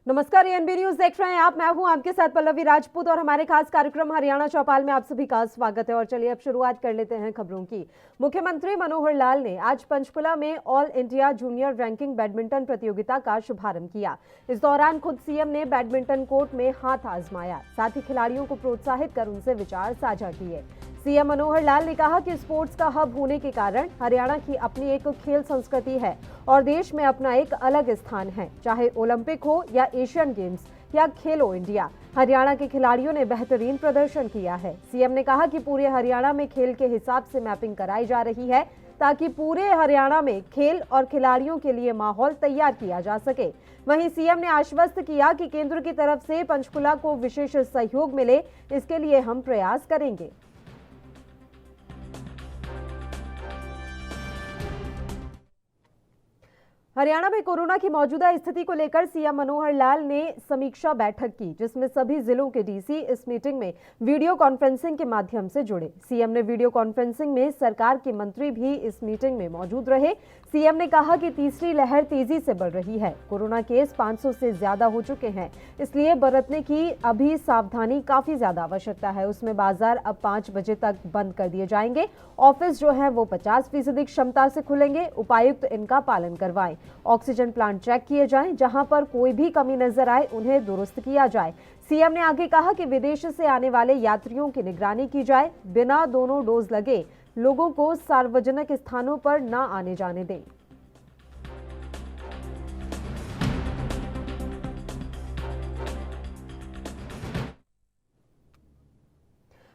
नमस्कार, ANB news देख रहे हैं आप। मैं हूं आपके साथ पल्लवी राजपूत और हमारे खास कार्यक्रम हरियाणा चौपाल में आप सभी का स्वागत है। और चलिए अब शुरुआत कर लेते हैं खबरों की। मुख्यमंत्री मनोहर लाल ने आज पंचकुला में all India junior ranking badminton प्रतियोगिता का शुभारंभ किया। इस दौरान खुद सीएम ने बैडमिंटन कोर्ट में हाथ आजमाया, साथ ही खिलाड़ियों को प्रोत्साहित कर उनसे विचार साझा किए। सीएम मनोहर लाल ने कहा कि स्पोर्ट्स का हब होने के कारण हरियाणा की अपनी एक खेल संस्कृति है और देश में अपना एक अलग स्थान है, चाहे ओलंपिक हो या एशियन गेम्स या खेलो इंडिया। हरियाणा के खिलाड़ियों ने बेहतरीन प्रदर्शन किया है। सीएम ने कहा कि पूरे हरियाणा में खेल के हिसाब से मैपिंग कराई जा रही है ताकि पूरे हरियाणा में खेल और खिलाड़ियों के लिए माहौल तैयार किया जा सके। वहीं सीएम ने आश्वस्त किया कि केंद्र की तरफ से पंचकुला को विशेष सहयोग मिले, इसके लिए हम प्रयास करेंगे। हरियाणा में कोरोना की मौजूदा स्थिति को लेकर सीएम मनोहर लाल ने समीक्षा बैठक की, जिसमें सभी जिलों के डीसी इस मीटिंग में वीडियो कॉन्फ्रेंसिंग के माध्यम से जुड़े। सीएम ने वीडियो कॉन्फ्रेंसिंग में सरकार के मंत्री भी इस मीटिंग में मौजूद रहे। सीएम ने कहा कि तीसरी लहर तेजी से बढ़ रही है, कोरोना केस 500 से ज्यादा हो चुके हैं, इसलिए बरतने की अभी सावधानी काफी ज्यादा आवश्यकता है। उसमें बाजार अब 5 बजे तक बंद कर दिए जाएंगे। ऑफिस जो है वो 50% क्षमता से खुलेंगे। उपायुक्त इनका पालन करवाएं। ऑक्सीजन प्लांट चेक किए जाएं, जहां पर कोई भी कमी नजर आए उन्हें दुरुस्त किया जाए। सीएम ने आगे कहा कि विदेश से आने वाले यात्रियों की निगरानी की जाए। बिना दोनों डोज लगे लोगों को सार्वजनिक स्थानों पर न आने जाने दें।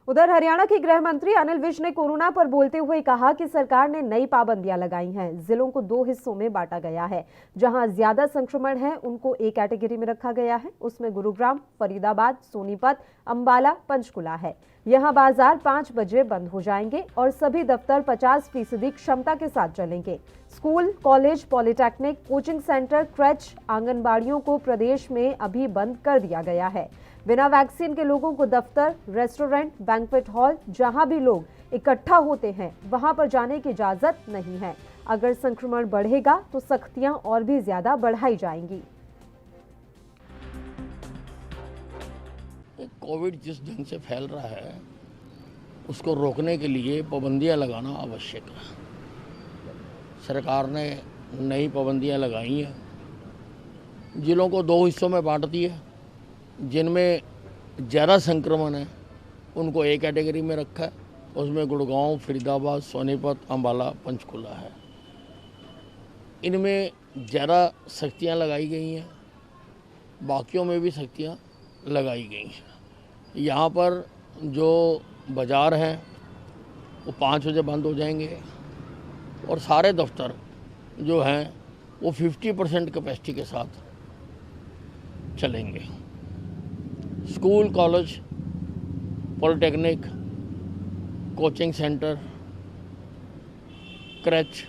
उधर हरियाणा के गृह मंत्री अनिल विज ने कोरोना पर बोलते हुए कहा कि सरकार ने नई पाबंदियां लगाई हैं। जिलों को 2 हिस्सों में बांटा गया है। जहां ज्यादा संक्रमण है उनको एक कैटेगरी में रखा गया है। उसमें गुरुग्राम, फरीदाबाद, सोनीपत, अंबाला, पंचकुला है। यहां बाजार 5 बजे बंद हो जाएंगे और सभी दफ्तर 50% क्षमता के साथ चलेंगे। School, college, polytechnic, coaching centre, creche, आंगनबाड़ियों को प्रदेश में अभी बंद कर दिया गया है। बिना वैक्सीन के लोगों को दफ्तर, रेस्टोरेंट, बैंक्वेट हॉल, जहां भी लोग इकट्ठा होते हैं वहां पर जाने की इजाजत नहीं है। अगर संक्रमण बढ़ेगा तो सख्तियां और भी ज्यादा बढ़ाई जाएंगी। कोविड जिस ढंग से फैल रहा है उसको रोकने के लिए पाबंदियां लगाना आवश्यक है। सरकार ने नई पाबंदियां लगाई हैं। जिलों को 2 हिस्सों में बांट दिया। जिनमें ज़्यादा संक्रमण है उनको एक कैटेगरी में रखा है। उसमें गुड़गांव, फरीदाबाद, सोनीपत, अंबाला, पंचकुला है। इनमें ज़्यादा सख्तियां लगाई गई हैं, बाकियों में भी सख्तियां लगाई गई हैं। यहाँ पर जो बाज़ार हैं वो 5 बजे बंद हो जाएंगे और सारे दफ्तर जो हैं वो 50% कैपेसिटी के साथ चलेंगे। School, college, polytechnic, coaching centre, क्रैच,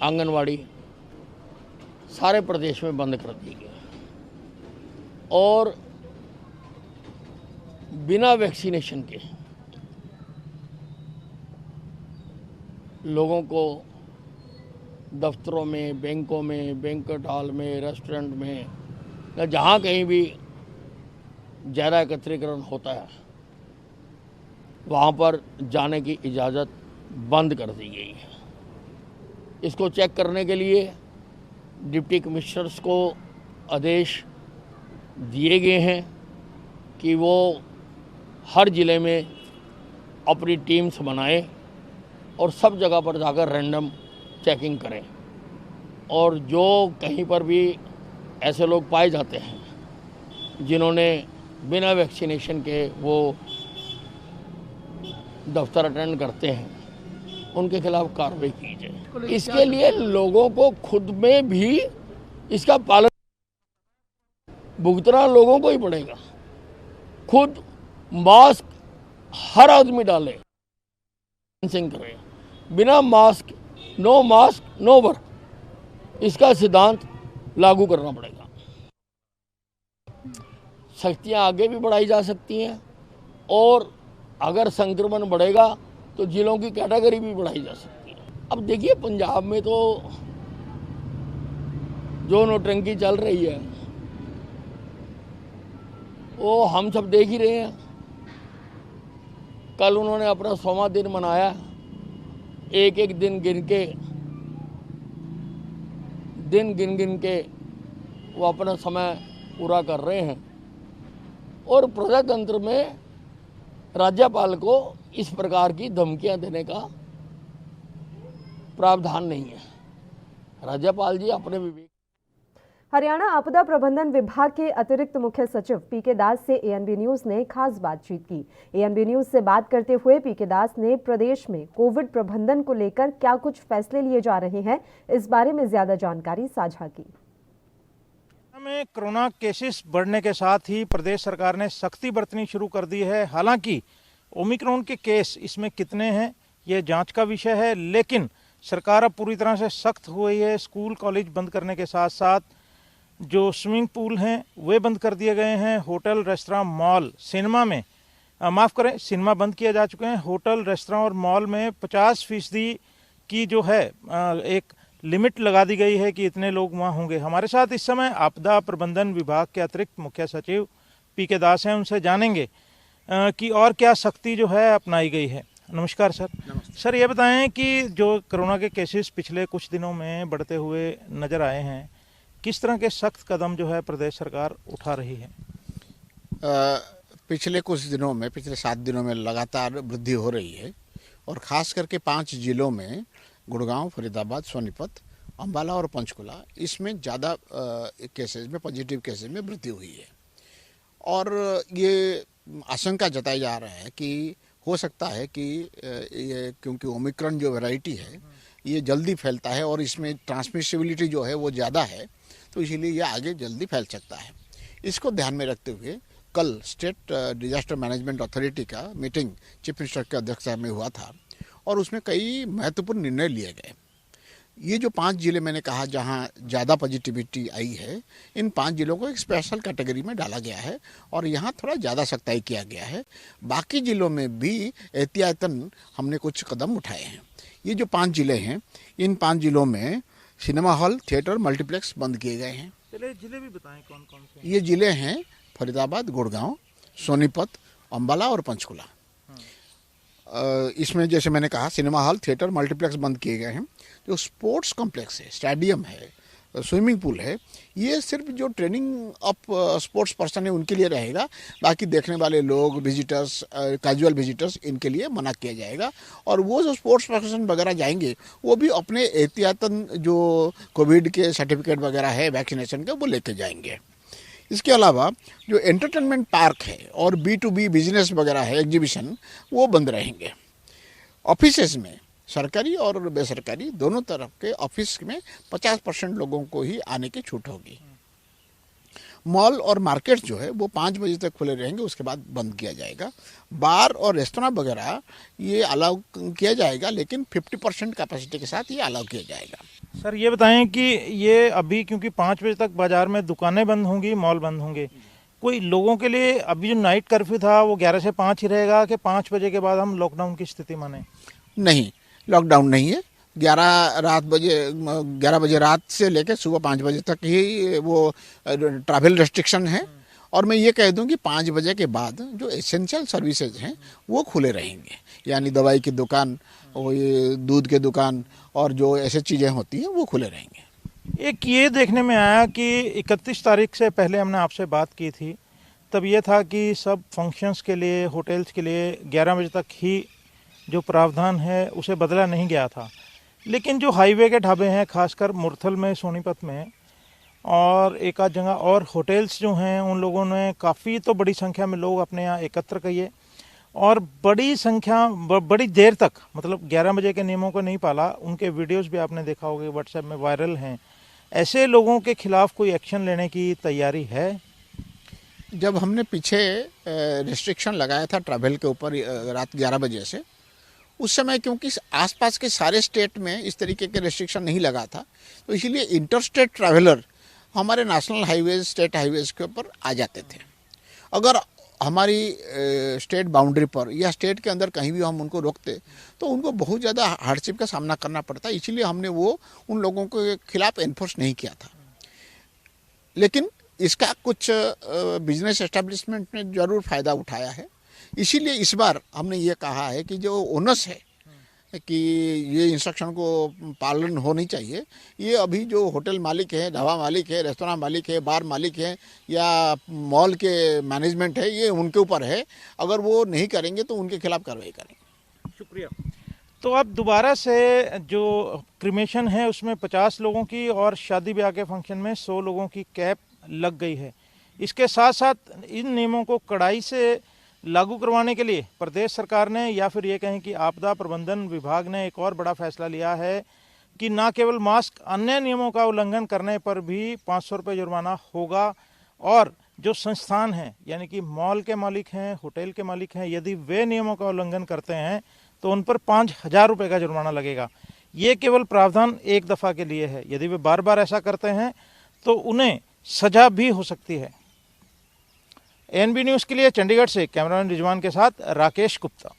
anganwadi सारे प्रदेश में बंद कर दिए गए और बिना वैक्सीनेशन के लोगों को दफ्तरों में, बैंकों में, बैंक्वेट हॉल में, रेस्टोरेंट में या जहाँ कहीं भी ज़्यादा एकत्रीकरण होता है वहाँ पर जाने की इजाज़त बंद कर दी गई है। इसको चेक करने के लिए डिप्टी कमिश्नर्स को आदेश दिए गए हैं कि वो हर ज़िले में अपनी टीम्स बनाएं और सब जगह पर जाकर रैंडम चेकिंग करें। और जो कहीं पर भी ऐसे लोग पाए जाते हैं जिन्होंने बिना वैक्सीनेशन के वो दफ्तर अटेंड करते हैं उनके खिलाफ कार्रवाई की जाए। इसके लिए लोगों को खुद में भी इसका पालन भुगतना लोगों को ही पड़ेगा। खुद मास्क हर आदमी डाले, करे। बिना मास्क नो वर्क, इसका सिद्धांत लागू करना पड़ेगा। सख्तियां आगे भी बढ़ाई जा सकती हैं और अगर संक्रमण बढ़ेगा तो जिलों की कैटेगरी भी बढ़ाई जा सकती है। अब देखिए, पंजाब में तो जो नोटंकी चल रही है वो हम सब देख ही रहे हैं। कल उन्होंने अपना 100वां दिन मनाया, एक एक दिन गिन के वो अपना समय पूरा कर रहे हैं। और प्रजातंत्र में राज्यपाल को इस प्रकार की धमकियां देने का प्रावधान नहीं है। राज्यपाल जी अपने विवेक। हरियाणा आपदा प्रबंधन विभाग के अतिरिक्त मुख्य सचिव पीके दास से एएनबी न्यूज ने खास बातचीत की। एएनबी न्यूज से बात करते हुए पीके दास ने प्रदेश में कोविड प्रबंधन को लेकर क्या कुछ फैसले लिए जा रहे हैं, इस बारे में ज्यादा जानकारी साझा की। में कोरोना केसेस बढ़ने के साथ ही प्रदेश सरकार ने सख्ती बरतनी शुरू कर दी है। हालांकि ओमिक्रॉन के केस इसमें कितने हैं ये जांच का विषय है, लेकिन सरकार अब पूरी तरह से सख्त हुई है। स्कूल कॉलेज बंद करने के साथ साथ जो स्विमिंग पूल हैं वे बंद कर दिए गए हैं। होटल, रेस्तरां, मॉल, सिनेमा में सिनेमा बंद किए जा चुके हैं। होटल, रेस्तरां और मॉल में 50% की जो है एक लिमिट लगा दी गई है कि इतने लोग वहाँ होंगे। हमारे साथ इस समय आपदा प्रबंधन विभाग के अतिरिक्त मुख्य सचिव पीके दास हैं, उनसे जानेंगे कि और क्या सख्ती जो है अपनाई गई है। नमस्कार सर। सर ये बताएं कि जो कोरोना के केसेस पिछले कुछ दिनों में बढ़ते हुए नजर आए हैं, किस तरह के सख्त कदम जो है प्रदेश सरकार उठा रही है? पिछले कुछ दिनों में, पिछले 7 दिनों में लगातार वृद्धि हो रही है और ख़ास करके 5 जिलों में गुड़गांव, फरीदाबाद, सोनीपत, अम्बाला और पंचकुला, इसमें ज़्यादा केसेस में, पॉजिटिव केसेस में वृद्धि हुई है। और ये आशंका जताया जा रहा है कि हो सकता है कि ये क्योंकि ओमिक्रॉन जो वैरायटी है ये जल्दी फैलता है और इसमें ट्रांसमिसिबिलिटी जो है वो ज़्यादा है, तो इसीलिए ये आगे जल्दी फैल सकता है। इसको ध्यान में रखते हुए कल स्टेट डिजास्टर मैनेजमेंट अथॉरिटी का मीटिंग चीफ मिनिस्टर की अध्यक्षता में हुआ था और उसमें कई महत्वपूर्ण निर्णय लिए गए। ये जो 5 जिले मैंने कहा जहाँ ज़्यादा पॉजिटिविटी आई है, इन 5 जिलों को एक स्पेशल कैटेगरी में डाला गया है और यहाँ थोड़ा ज़्यादा सख्ताई किया गया है। बाकी जिलों में भी एहतियातन हमने कुछ कदम उठाए हैं। ये जो 5 जिले हैं, इन 5 जिलों में सिनेमा हॉल, थिएटर, मल्टीप्लेक्स बंद किए गए हैं। चलिए जिले भी बताएं कौन कौन से। ये जिले हैं फरीदाबाद, गुड़गांव, सोनीपत, अम्बाला और पंचकुला। इसमें जैसे मैंने कहा सिनेमा हॉल, थिएटर, मल्टीप्लेक्स बंद किए गए हैं। जो स्पोर्ट्स कॉम्प्लेक्स है, स्टेडियम है, स्विमिंग पूल है, ये सिर्फ जो ट्रेनिंग अप स्पोर्ट्स पर्सन है उनके लिए रहेगा। बाकी देखने वाले लोग, विजिटर्स, कैजुअल विजिटर्स, इनके लिए मना किया जाएगा। और वो जो स्पोर्ट्स पर्सन वगैरह जाएंगे वो भी अपने एहतियातन जो कोविड के सर्टिफिकेट वगैरह है वैक्सीनेशन के, वो लेके जाएंगे। इसके अलावा जो एंटरटेनमेंट पार्क है और B2B बिजनेस वगैरह है, एग्जीबिशन, वो बंद रहेंगे। ऑफिसेज में सरकारी और बेसरकारी दोनों तरफ के ऑफिस में 50% लोगों को ही आने की छूट होगी। मॉल और मार्केट जो है वो 5 बजे तक खुले रहेंगे, उसके बाद बंद किया जाएगा। बार और रेस्तरां वगैरह ये अलाउ किया जाएगा, लेकिन 50% कैपेसिटी के साथ ये अलाउ किया जाएगा। सर ये बताएं कि ये अभी क्योंकि 5 बजे तक बाजार में दुकानें बंद होंगी, मॉल बंद होंगे, कोई लोगों के लिए अभी जो नाइट कर्फ्यू था वो 11 से 5 ही रहेगा कि 5 बजे के बाद हम लॉकडाउन की स्थिति माने? नहीं, लॉकडाउन नहीं है। 11 बजे रात से लेकर सुबह 5 बजे तक ही वो ट्रैवल रेस्ट्रिक्शन है। और मैं ये कह दूं कि 5 बजे के बाद जो एसेंशियल सर्विसेज हैं वो खुले रहेंगे, यानी दवाई की दुकान, और ये दूध की दुकान और जो ऐसे चीज़ें होती हैं वो खुले रहेंगे। एक ये देखने में आया कि 31 तारीख से पहले हमने आपसे बात की थी, तब ये था कि सब फंक्शंस के लिए, होटल्स के लिए 11 बजे तक ही जो प्रावधान है उसे बदला नहीं गया था। लेकिन जो हाईवे के ढाबे हैं, खासकर मुरथल में, सोनीपत में और एक आध जगह और होटल्स जो हैं, उन लोगों ने काफ़ी तो बड़ी संख्या में लोग अपने यहाँ एकत्र किए और बड़ी देर तक, मतलब 11 बजे के नियमों को नहीं पाला। उनके वीडियोस भी आपने देखा होगा, व्हाट्सएप में वायरल हैं। ऐसे लोगों के खिलाफ कोई एक्शन लेने की तैयारी है? जब हमने पीछे रिस्ट्रिक्शन लगाया था ट्रैवल के ऊपर रात 11 बजे से, उस समय क्योंकि आसपास के सारे स्टेट में इस तरीके के रिस्ट्रिक्शन नहीं लगा था, तो इसीलिए इंटरस्टेट ट्रैवलर हमारे नेशनल हाईवेज, स्टेट हाईवेज के ऊपर आ जाते थे। अगर हमारी स्टेट बाउंड्री पर या स्टेट के अंदर कहीं भी हम उनको रोकते तो उनको बहुत ज़्यादा हार्डशिप का सामना करना पड़ता, इसीलिए हमने वो उन लोगों के खिलाफ एनफोर्स नहीं किया था। लेकिन इसका कुछ बिजनेस एस्टेब्लिशमेंट ने जरूर फ़ायदा उठाया है। इसीलिए इस बार हमने ये कहा है कि जो ओनस है कि ये इंस्ट्रक्शन को पालन होनी चाहिए, ये अभी जो होटल मालिक है, ढाबा मालिक है, रेस्तोरां मालिक है, बार मालिक है या मॉल के मैनेजमेंट है, ये उनके ऊपर है। अगर वो नहीं करेंगे तो उनके खिलाफ कार्रवाई करेंगे। शुक्रिया। तो अब दोबारा से जो क्रिमेशन है उसमें 50 लोगों की और शादी ब्याह के फंक्शन में 100 लोगों की कैप लग गई है। इसके साथ साथ इन नियमों को कड़ाई से लागू करवाने के लिए प्रदेश सरकार ने या फिर ये कहें कि आपदा प्रबंधन विभाग ने एक और बड़ा फैसला लिया है कि न केवल मास्क, अन्य नियमों का उल्लंघन करने पर भी 500 रुपये जुर्माना होगा। और जो संस्थान हैं यानी कि मॉल के मालिक हैं, होटल के मालिक हैं, यदि वे नियमों का उल्लंघन करते हैं तो उन पर 5,000 रुपये का जुर्माना लगेगा। ये केवल प्रावधान एक दफ़ा के लिए है, यदि वे बार बार ऐसा करते हैं तो उन्हें सजा भी हो सकती है। एनबी न्यूज़ के लिए चंडीगढ़ से कैमरामैन रिजवान के साथ राकेश गुप्ता।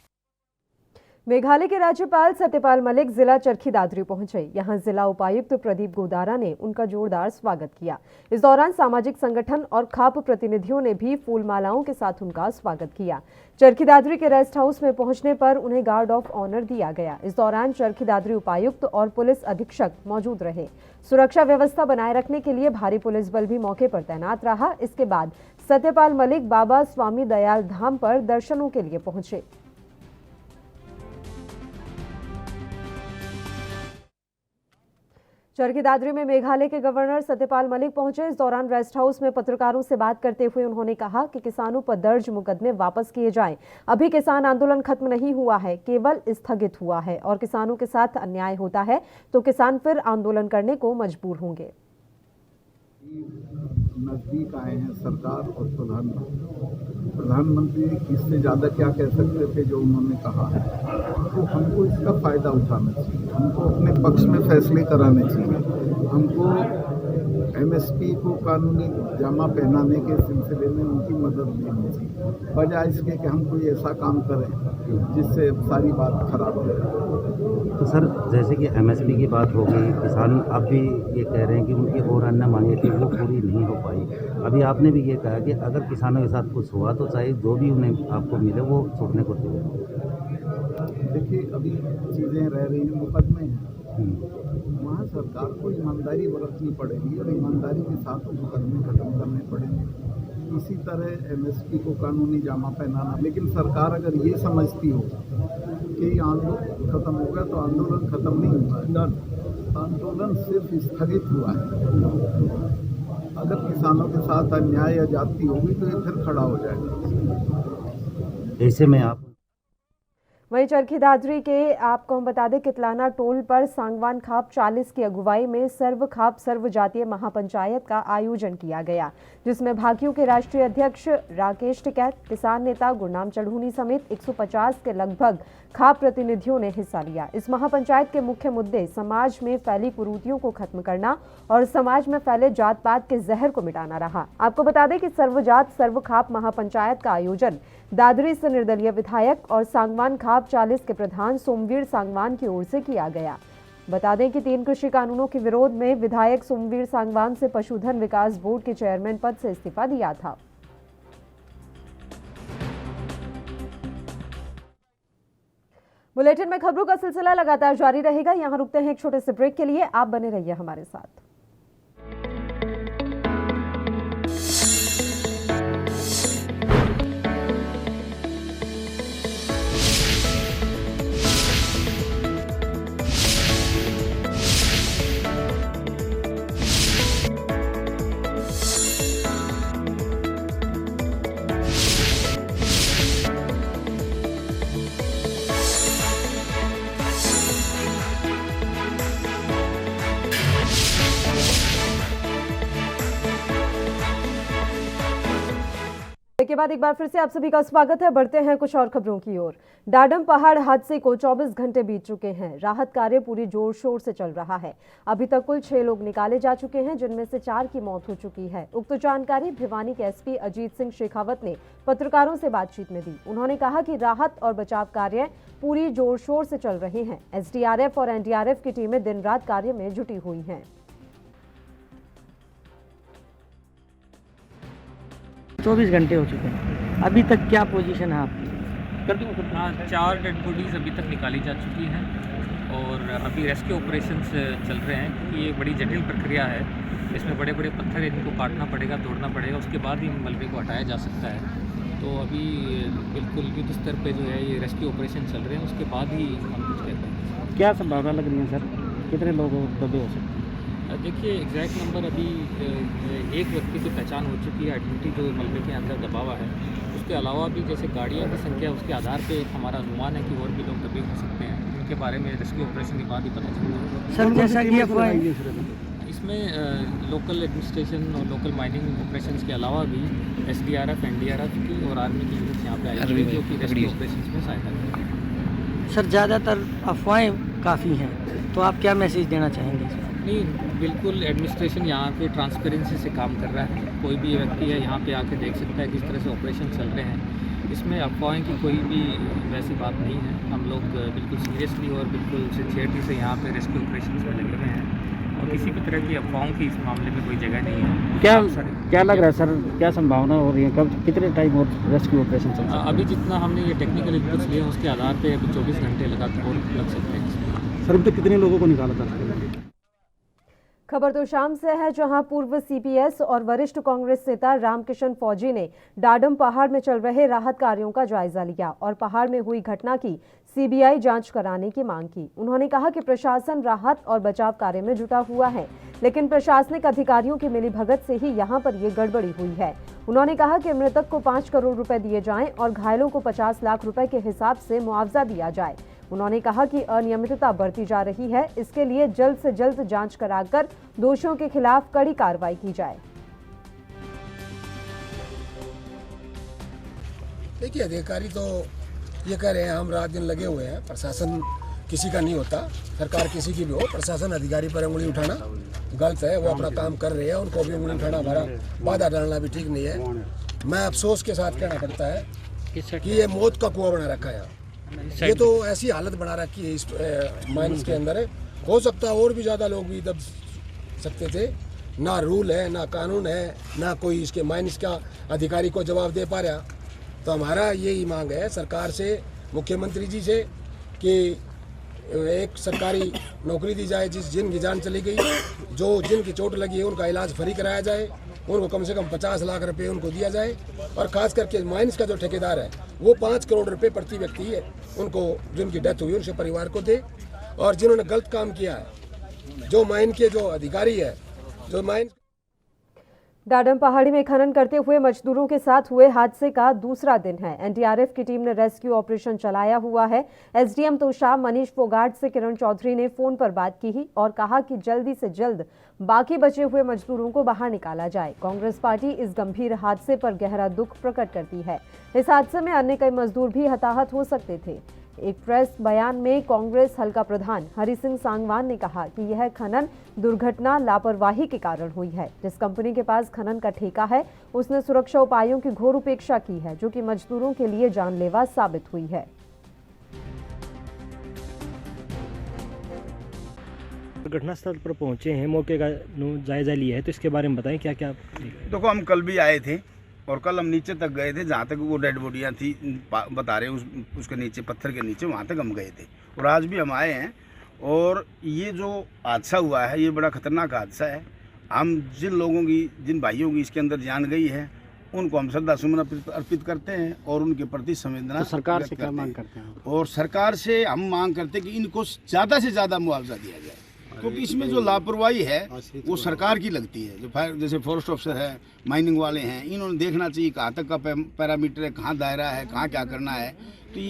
मेघालय के राज्यपाल सत्यपाल मलिक जिला चरखी दादरी पहुंचे। यहां जिला उपायुक्त प्रदीप गोदारा ने उनका जोरदार स्वागत किया। इस दौरान सामाजिक संगठन और खाप प्रतिनिधियों ने भी फूल मालाओं के साथ उनका स्वागत किया। चरखी दादरी के रेस्ट हाउस में पहुंचने पर उन्हें गार्ड ऑफ ऑनर दिया गया। इस दौरान चरखी दादरी उपायुक्त और पुलिस अधीक्षक मौजूद रहे। सुरक्षा व्यवस्था बनाए रखने के लिए भारी पुलिस बल भी मौके पर तैनात रहा। इसके बाद सत्यपाल मलिक बाबा स्वामी दयाल धाम पर दर्शनों के लिए पहुंचे। चरखी दादरी में मेघालय के गवर्नर सत्यपाल मलिक पहुंचे। इस दौरान रेस्ट हाउस में पत्रकारों से बात करते हुए उन्होंने कहा कि किसानों पर दर्ज मुकदमे वापस किए जाएं। अभी किसान आंदोलन खत्म नहीं हुआ है, केवल स्थगित हुआ है और किसानों के साथ अन्याय होता है तो किसान फिर आंदोलन करने को मजबूर होंगे। नजदीक आए हैं सरकार और प्रधानमंत्री इससे ज़्यादा क्या कह सकते थे जो उन्होंने कहा है, तो हमको इसका फ़ायदा उठाना चाहिए, हमको अपने पक्ष में फैसले कराने चाहिए, हमको एमएसपी को कानूनी जामा पहनाने के सिलसिले में उनकी मदद लेनी चाहिए, बजाय इसके कि हम कोई ऐसा काम करें जिससे सारी बात खराब हो जाए। तो सर, जैसे कि एमएसपी की बात हो गई, किसान अब भी ये कह रहे हैं कि उनकी और अन्य मांगे थी वो पूरी नहीं हो पाई। अभी आपने भी ये कहा कि अगर किसानों के साथ कुछ हुआ तो चाहे जो भी उन्हें आपको मिले वो छोड़ने को चाहिए। देखिए, अभी चीज़ें रह रही हैं, मुकदमे हैं, वहाँ सरकार को ईमानदारी बरतनी पड़ेगी और ईमानदारी के साथ मुकदमे खत्म करने पड़ेंगे। इसी तरह एमएसपी को कानूनी जामा पहनाना, लेकिन सरकार अगर ये समझती हो कि आंदोलन खत्म हो गया तो आंदोलन खत्म नहीं हुआ है, आंदोलन सिर्फ स्थगित हुआ है। अगर किसानों के साथ अन्याय या जाति होगी तो ये फिर खड़ा हो जाएगा। ऐसे में आप वहीं चरखी दादरी के आपको हम बता दें कितलाना टोल पर सांगवान खाप 40 की अगुवाई में सर्व खाप सर्व जातीय महापंचायत का आयोजन किया गया, जिसमें भाकियों के राष्ट्रीय अध्यक्ष राकेश टिकैत, किसान नेता गुरनाम चढ़ूनी समेत 150 के लगभग खाप प्रतिनिधियों ने हिस्सा लिया। इस महापंचायत के मुख्य मुद्दे समाज में फैली कुरीतियों को खत्म करना और समाज में फैले जात पात के जहर को मिटाना रहा। आपको बता दें कि सर्वजात सर्व खाप महापंचायत का आयोजन दादरी से निर्दलीय विधायक और सांगवान खाप 40 के प्रधान सोमवीर सांगवान की ओर से किया गया। बता दें कि 3 कृषि कानूनों के विरोध में विधायक सोमवीर सांगवान से पशुधन विकास बोर्ड के चेयरमैन पद से इस्तीफा दिया था। बुलेटिन में खबरों का सिलसिला लगातार जारी रहेगा। यहां रुकते हैं एक छोटे से ब्रेक के लिए, आप बने रहिए हमारे साथ। के बाद एक बार फिर से आप सभी का स्वागत है। बढ़ते हैं कुछ और खबरों की ओर। डाडम पहाड़ हादसे को 24 घंटे बीत चुके हैं। राहत कार्य पूरी जोर शोर से चल रहा है। अभी तक कुल 6 लोग निकाले जा चुके हैं, जिनमें से 4 की मौत हो चुकी है। उक्त जानकारी भिवानी के एसपी अजीत सिंह शेखावत ने पत्रकारों से बातचीत में दी। उन्होंने कहा कि राहत और बचाव कार्य पूरी जोर शोर से चल रहे हैं। एसडीआरएफ और एनडीआरएफ की टीमें दिन रात कार्य में जुटी हुई हैं। 24 घंटे हो चुके हैं, अभी तक क्या पोजीशन है आपकी? हाँ, 4 डेड बॉडीज़ अभी तक निकाली जा चुकी हैं और अभी रेस्क्यू ऑपरेशंस चल रहे हैं क्योंकि ये बड़ी जटिल प्रक्रिया है। इसमें बड़े बड़े पत्थर इनको काटना पड़ेगा, तोड़ना पड़ेगा, उसके बाद ही मलबे को हटाया जा सकता है। तो अभी बिल्कुल युद्ध स्तर पे जो है ये रेस्क्यू ऑपरेशन चल रहे हैं, उसके बाद ही हम कुछ कहते हैं। क्या संभावना लग रही है सर, कितने लोग दबे हो सकते हैं? देखिए एग्जैक्ट नंबर अभी एक व्यक्ति की पहचान हो चुकी है, आइडेंटिटी जो मलबे के अंदर दबा हुआ है। उसके अलावा भी जैसे गाड़ियों की संख्या उसके आधार पे हमारा अनुमान है कि और भी लोग दबे हो सकते हैं। इनके बारे में रेस्क्यू ऑपरेशन के बाद ही पता चलेगा। सर जैसा कि इसमें लोकल एडमिनिस्ट्रेशन और लोकल माइनिंग ऑपरेशंस के अलावा भी SDRF, NDRF की और आर्मी की यूनिट्स यहाँ पे आई हुई है जो कि रेस्क्यू ऑपरेशंस में सहायता करेंगे। सर ज़्यादातर अफवाहें काफ़ी हैं, तो आप क्या मैसेज देना चाहेंगे? नहीं, बिल्कुल एडमिनिस्ट्रेशन यहाँ पे ट्रांसपेरेंसी से काम कर रहा है। कोई भी व्यक्ति है यहाँ पे आके देख सकता है किस तरह से ऑपरेशन चल रहे हैं। इसमें अफवाहें की कोई भी वैसी बात नहीं है। हम लोग बिल्कुल सीरियसली और बिल्कुल सिंसियरिटी से यहाँ पे रेस्क्यू ऑपरेशन में लगे हुए हैं और किसी भी तरह की अफवाहों की इस मामले में कोई जगह नहीं है। क्या लग रहा है सर, क्या संभावना हो रही है, कब कितने टाइम और रेस्क्यू ऑपरेशन चल रहा है? अभी जितना हमने ये टेक्निकल इनपुट्स लिए हैं उसके आधार पे अभी 24 घंटे लगातार लग सकते हैं। सर अभी तक कितने लोगों को निकाला जा सकता है? खबर तो शाम से है, जहां पूर्व CPS और वरिष्ठ कांग्रेस नेता रामकिशन फौजी ने डाडम पहाड़ में चल रहे राहत कार्यों का जायजा लिया और पहाड़ में हुई घटना की CBI जांच कराने की मांग की। उन्होंने कहा कि प्रशासन राहत और बचाव कार्य में जुटा हुआ है, लेकिन प्रशासनिक अधिकारियों की मिलीभगत से ही यहां पर ये गड़बड़ी हुई है। उन्होंने कहा कि मृतक को 5 करोड़ रुपए दिए जाएं और घायलों को 50 लाख रुपए के हिसाब से मुआवजा दिया जाए। उन्होंने कहा कि अनियमितता बढ़ती जा रही है, इसके लिए जल्द से जल्द जांच कराकर दोषियों के खिलाफ कड़ी कार्रवाई की जाए। देखिए अधिकारी तो ये कह रहे हैं हम रात दिन लगे हुए हैं, प्रशासन किसी का नहीं होता, सरकार किसी की भी हो, प्रशासन अधिकारी पर उंगली उठाना गलत है। वो अपना काम कर रहे हैं, उनको भी उंगली उठाना हमारा बाधा डालना भी ठीक नहीं है। मैं अफसोस के साथ कहना पड़ता है कि ये मौत का कुआं बना रखा है। ये तो ऐसी हालत बना रखी है इस माइंस के अंदर है। हो सकता है और भी ज़्यादा लोग भी दब सकते थे। ना रूल है, ना कानून है, ना कोई इसके माइंस का अधिकारी को जवाब दे पा रहा। तो हमारा यही मांग है सरकार से, मुख्यमंत्री जी से कि एक सरकारी नौकरी दी जाए जिनकी जान चली गई, जो जिनकी चोट लगी है उनका इलाज फ्री कराया जाए, उनको कम से कम 50 लाख रुपए उनको दिया जाए। और खास करके माइंस का जो ठेकेदार है वो 5 करोड़ रुपए प्रति व्यक्ति है उनको, जिनकी डेथ हुई उनके परिवार को दे। और जिन्होंने गलत काम किया है, जो माइन के जो अधिकारी है, जो माइन डाडम पहाड़ी में खनन करते हुए मजदूरों के साथ हुए हादसे का दूसरा दिन है। NDRF की टीम ने रेस्क्यू ऑपरेशन चलाया हुआ है। SDM तोशाम मनीष फोगाट से किरण चौधरी ने फोन पर बात की और कहा कि जल्दी से जल्द बाकी बचे हुए मजदूरों को बाहर निकाला जाए। कांग्रेस पार्टी इस गंभीर हादसे पर गहरा दुख प्रकट करती है। इस हादसे में अन्य कई मजदूर भी हताहत हो सकते थे। एक प्रेस बयान में कांग्रेस हल्का प्रधान हरि सिंह सांगवान ने कहा कि यह खनन दुर्घटना लापरवाही के कारण हुई है। जिस कंपनी के पास खनन का ठेका है उसने सुरक्षा उपायों की घोर उपेक्षा की है, जो कि मजदूरों के लिए जानलेवा साबित हुई है। घटनास्थल पर पहुंचे हैं, मौके का जायजा लिया है, तो इसके बारे में बताएं क्या क्या। देखो हम कल भी आए थे और कल हम नीचे तक गए थे जहाँ तक वो डेड बॉडियाँ थी बता रहे उसके नीचे पत्थर के नीचे, वहाँ तक हम गए थे। और आज भी हम आए हैं और ये जो हादसा हुआ है ये बड़ा खतरनाक हादसा है। हम जिन भाइयों की इसके अंदर जान गई है उनको हम श्रद्धा सुमन अर्पित करते हैं और उनके प्रति संवेदना सरकार से क्या मांग करते हैं? और सरकार से हम मांग करते हैं कि इनको ज़्यादा से ज़्यादा मुआवजा दिया जाए, क्योंकि इसमें जो लापरवाही है वो सरकार की लगती है। जो फायर जैसे फॉरेस्ट ऑफिसर है, माइनिंग वाले हैं, इन्होंने देखना चाहिए कहाँ तक का पैरामीटर है, कहाँ दायरा है, कहाँ क्या करना है। तो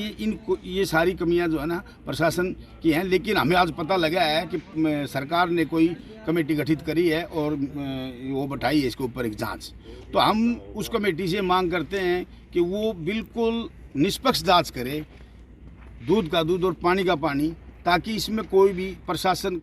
ये सारी कमियां जो है ना प्रशासन की हैं। लेकिन हमें आज पता लगा है कि सरकार ने कोई कमेटी गठित करी है और वो बैठाई है इसके ऊपर एक जांच। तो हम उस कमेटी से मांग करते हैं कि वो बिल्कुल निष्पक्ष जांच करे, दूध का दूध और पानी का पानी, ताकि इसमें कोई भी प्रशासन।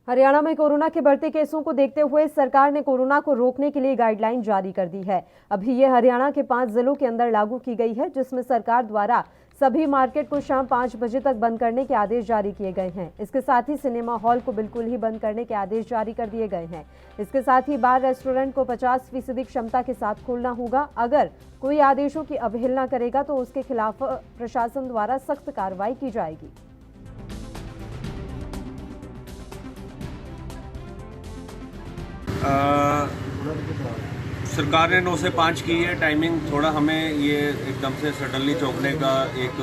हरियाणा में कोरोना के बढ़ते केसों को देखते हुए सरकार ने कोरोना को रोकने के लिए गाइडलाइन जारी कर दी है। अभी ये हरियाणा के 5 जिलों के अंदर लागू की गई है, जिसमें सरकार द्वारा सभी मार्केट को शाम 5 बजे तक बंद करने के आदेश जारी किए गए हैं। इसके साथ ही सिनेमा हॉल को बिल्कुल ही बंद करने के आदेश जारी कर दिए गए हैं। इसके साथ ही बार रेस्टोरेंट को 50% क्षमता के साथ खोलना होगा। अगर कोई आदेशों की अवहेलना करेगा तो उसके खिलाफ प्रशासन द्वारा सख्त कार्रवाई की जाएगी। सरकार ने 9 से 5 की है टाइमिंग। थोड़ा हमें ये एकदम से सडनली चौंकने का एक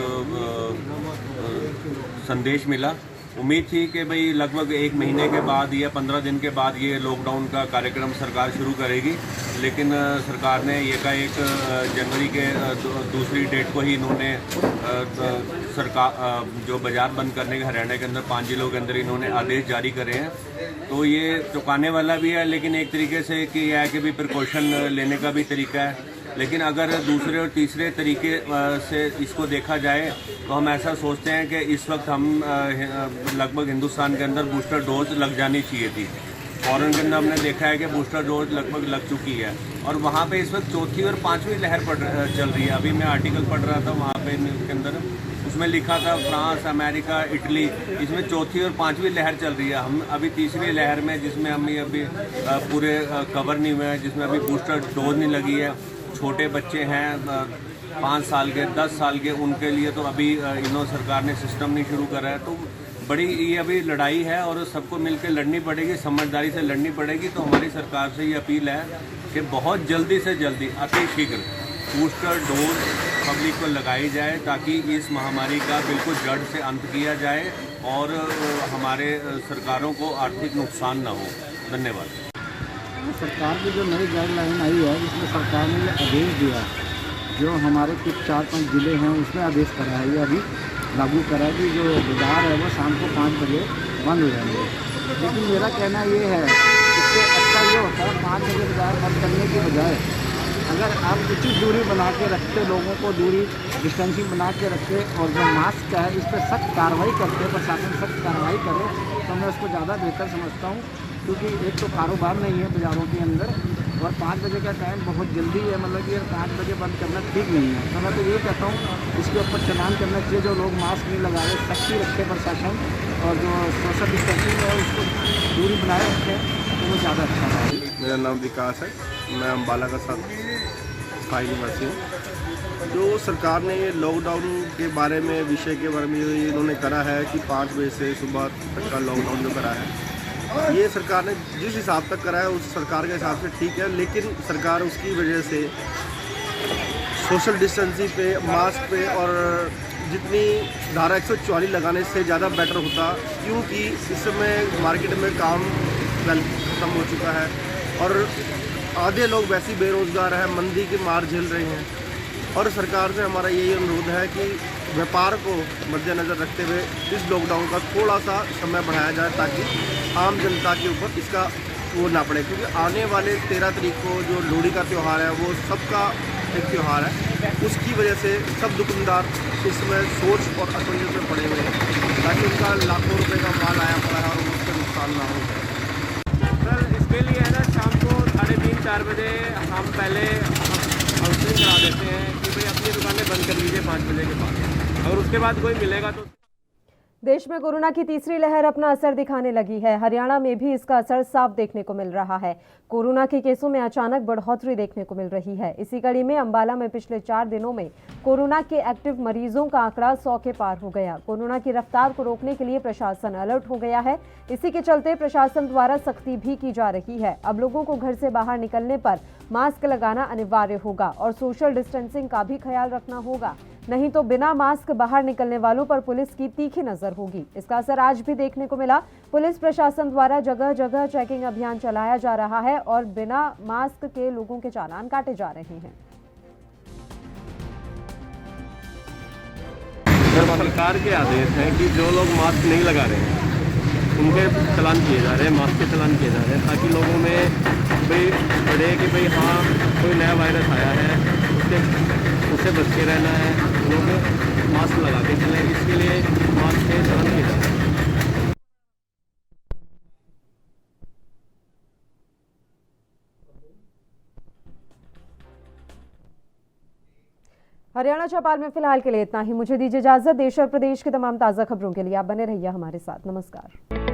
संदेश मिला। उम्मीद थी कि भाई लगभग 1 महीने के बाद या 15 दिन के बाद ये लॉकडाउन का कार्यक्रम सरकार शुरू करेगी, लेकिन सरकार ने एक जनवरी के दूसरी डेट को ही इन्होंने सरकार जो बाज़ार बंद करने के हरियाणा के अंदर 5 जिलों के अंदर इन्होंने आदेश जारी करे हैं। तो ये चौंकाने वाला भी है, लेकिन एक तरीके से कि यह है कि भी प्रिकॉशन लेने का भी तरीका है। लेकिन अगर दूसरे और तीसरे तरीके से इसको देखा जाए तो हम ऐसा सोचते हैं कि इस वक्त हम लगभग हिंदुस्तान के अंदर बूस्टर डोज लग जानी चाहिए थी। फॉरेन के अंदर हमने देखा है कि बूस्टर डोज लगभग लग चुकी है और वहाँ पे इस वक्त 4थी और 5वीं लहर चल रही है। अभी मैं आर्टिकल पढ़ रहा था वहाँ पे के अंदर, उसमें लिखा था फ्रांस, अमेरिका, इटली, इसमें 4थी और 5वीं लहर चल रही है। हम अभी 3री लहर में, जिसमें हम अभी पूरे कवर नहीं हुए हैं, जिसमें अभी बूस्टर डोज नहीं लगी है। छोटे बच्चे हैं 5 साल के, 10 साल के, उनके लिए तो अभी सरकार ने सिस्टम नहीं शुरू करा है। तो बड़ी ये अभी लड़ाई है और सबको मिलकर लड़नी पड़ेगी, समझदारी से लड़नी पड़ेगी। तो हमारी सरकार से ये अपील है कि बहुत जल्दी से जल्दी अतिशीघ्र बूस्टर डोज पब्लिक को लगाई जाए ताकि इस महामारी का बिल्कुल जड़ से अंत किया जाए और हमारे सरकारों को आर्थिक नुकसान ना हो। धन्यवाद। सरकार की जो नई गाइडलाइन आई है, जिसमें सरकार ने ये आदेश दिया, जो हमारे कुछ 4-5 ज़िले हैं उसमें आदेश करा है, ये अभी लागू करा है कि जो बाज़ार है वो शाम को 5 बजे बंद हो जाएंगे। लेकिन मेरा कहना ये है, इससे अच्छा ये होता है 5 बजे बाज़ार बंद करने की बजाय अगर आप उचित दूरी बना के रखते, लोगों को दूरी डिस्टेंसिंग बना के रखते और जो मास्क है इस पर सख्त कार्रवाई करते, प्रशासन सख्त कार्रवाई करे तो मैं उसको ज़्यादा बेहतर समझता हूँ। क्योंकि एक तो कारोबार नहीं है बाज़ारों के अंदर और 5 बजे का टाइम बहुत जल्दी है, मतलब कि 5 बजे बंद करना ठीक नहीं है। तो मैं तो ये कहता हूँ इसके ऊपर चलान करना चाहिए। जो लोग मास्क नहीं लगा रहे सख्ती रखे प्रशासन, और जो सोशल डिस्टेंसिंग है उसको दूरी बनाए रखें तो वो ज़्यादा अच्छा है। मेरा नाम विकास है, मैं अम्बाला का स्थायी निवासी हूँ। जो सरकार ने ये लॉकडाउन के बारे में, विषय के बारे में इन्होंने करा है कि 5 बजे से सुबह तक का लॉकडाउन जो करा है, ये सरकार ने जिस हिसाब तक करा है उस सरकार के हिसाब से ठीक है। लेकिन सरकार उसकी वजह से सोशल डिस्टेंसिंग पे, मास्क पे और जितनी धारा 144 लगाने से ज़्यादा बेटर होता, क्योंकि इस समय मार्केट में काम खत्म हो चुका है और आधे लोग वैसे ही बेरोज़गार हैं, मंदी की मार झेल रहे हैं। और सरकार से हमारा यही अनुरोध है कि व्यापार को मद्देनज़र रखते हुए इस लॉकडाउन का थोड़ा सा समय बढ़ाया जाए ताकि आम जनता के ऊपर इसका वो ना पड़े। क्योंकि आने वाले 13 तारीख को जो लोहड़ी का त्यौहार है वो सबका एक त्यौहार है, उसकी वजह से सब दुकानदार इसमें सोच और असमंजस में पड़े हुए हैं ताकि उनका लाखों रुपए का माल आया पड़ा है और उसका नुकसान ना हो। सर इसके लिए है ना, शाम को 3:30-4 बजे हम पहले काउंसलिंग करा देते हैं कि भाई अपनी दुकानें बंद कर लीजिए 5 बजे के बाद, और उसके बाद कोई मिलेगा तो। देश में कोरोना की तीसरी लहर अपना असर दिखाने लगी है। हरियाणा में भी इसका असर साफ देखने को मिल रहा है। कोरोना के केसों में अचानक बढ़ोतरी देखने को मिल रही है। इसी कड़ी में अंबाला में पिछले 4 दिनों में कोरोना के एक्टिव मरीजों का आंकड़ा 100 के पार हो गया। कोरोना की रफ्तार को रोकने के लिए प्रशासन अलर्ट हो गया है। इसी के चलते प्रशासन द्वारा सख्ती भी की जा रही है। अब लोगों को घर से बाहर निकलने पर मास्क लगाना अनिवार्य होगा और सोशल डिस्टेंसिंग का भी ख्याल रखना होगा, नहीं तो बिना मास्क बाहर निकलने वालों पर पुलिस की तीखी नजर होगी। इसका असर आज भी देखने को मिला। पुलिस प्रशासन द्वारा जगह जगह चेकिंग अभियान चलाया जा रहा है और बिना मास्क के लोगों के चालान काटे जा रहे हैं। सरकार के आदेश हैं कि जो लोग मास्क नहीं लगा रहे हैं उनके चालान किए जा रहे हैं, मास्क के चालान किए जा रहे हैं, ताकि लोगों में भाई बढ़े कि भाई हाँ कोई नया वायरस आया है, उससे बच के रहना है, लोग मास्क लगा के चलें। इसके लिए मास्क के चालान किए जा रहे हैं। हरियाणा चौपाल में फिलहाल के लिए इतना ही। मुझे दीजिए इजाजत। देश और प्रदेश की तमाम ताज़ा खबरों के लिए आप बने रहिए हमारे साथ। नमस्कार।